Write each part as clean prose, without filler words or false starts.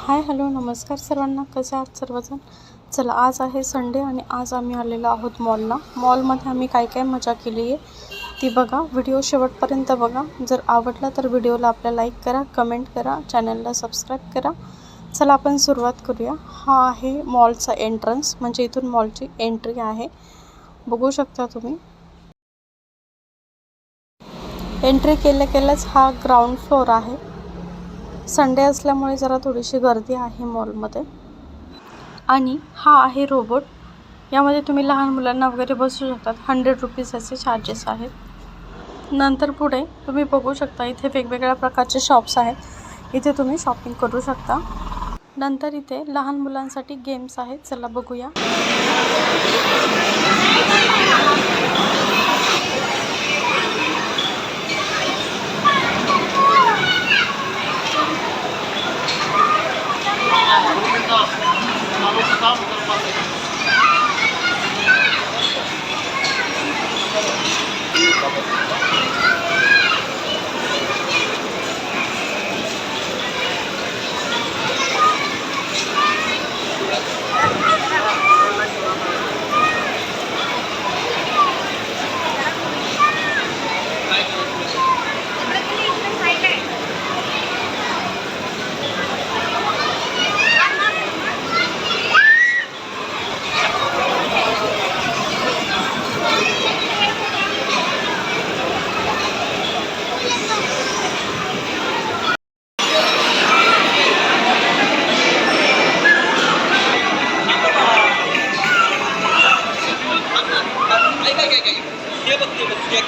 Hi hello नमस्कार सर्वांना, कसे आहात सर्वजण. चला, आज आहे संडे आणि आज आम्ही आलेलो आहोत मॉलला. मॉलमध्ये आम्ही काय काय मजा केली आहे ती बघा. व्हिडिओ शेवटपर्यंत बघा. जर आवडला तर व्हिडिओला आपल्या लाईक करा, कमेंट करा, चॅनलला सबस्क्राईब करा. चला आपण सुरुवात करूया. हा आहे मॉलचा एंट्रन्स, म्हणजे इथून मॉलची एंट्री आहे. बघू शकता तुम्ही. एंट्री केल्याच हा ग्राउंड फ्लोअर आहे. संडे असल्यामुळे जरा थोडीशी गर्दी आहे मॉलमध्ये. आणि हा आहे रोबोट. यामध्ये तुम्ही लहान मुलांना वगैरे बसू शकतात. 100 रुपीज असे चार्जेस आहेत. नंतर पुढे तुम्ही बघू शकता इथे वेगवेगळ्या प्रकारचे शॉप्स आहेत. इथे तुम्ही शॉपिंग करू शकता. नंतर इथे लहान मुलांसाठी गेम्स आहेत. चला बघूया.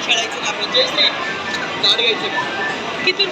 खेळायचं ना आपण. जयश्री कार्ड घ्यायचं किती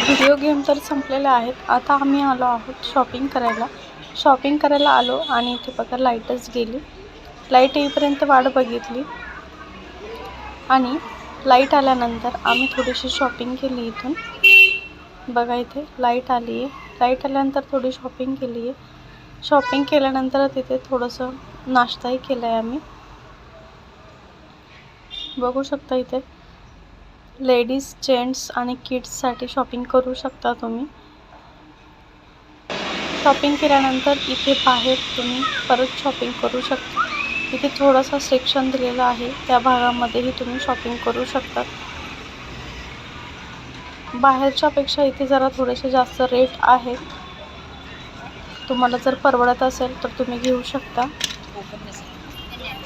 व्हिडिओ गेम तर संपलेले आहेत. आता आम्ही आलो आहोत शॉपिंग करायला. शॉपिंग करायला आलो आणि इथे बघा लाईटच गेली. लाईट येईपर्यंत वाट बघितली आणि लाईट आल्यानंतर आम्ही थोडीशी शॉपिंग केली. इथून बघा इथे लाईट आली आहे. लाईट आल्यानंतर थोडी शॉपिंग केली आहे. शॉपिंग केल्यानंतर तिथे थोडंसं नाश्ताही केला आहे आम्ही. बघू शकता इथे लेडीज, जेंट्स आणि किड्ससाठी शॉपिंग करू शकता तुम्ही. शॉपिंग केल्यानंतर इथे बाहेर तुम्ही परत शॉपिंग करू शकता. इथे थोडासा सेक्शन दिलेला आहे, त्या भागामध्येही तुम्ही शॉपिंग करू शकता. बाहेरच्यापेक्षा इथे जरा थोडेसे जास्त रेट आहेत. तुम्हाला जर परवडत असेल तर तुम्ही घेऊ शकता.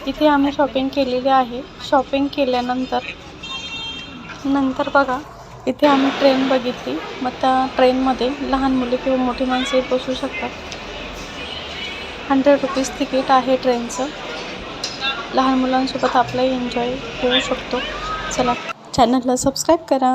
इथे आम्ही शॉपिंग केलेली आहे. शॉपिंग केल्यानंतर बघा इथे आम्ही ट्रेन बघितली. मग त्या ट्रेनमध्ये लहान मुले किंवा मोठी माणसे बसू शकतात. 100 रुपीज तिकीट आहे ट्रेनचं. लहान मुलांसोबत आपलाही एन्जॉय होऊ शकतो. चला, चॅनलला सबस्क्राईब करा.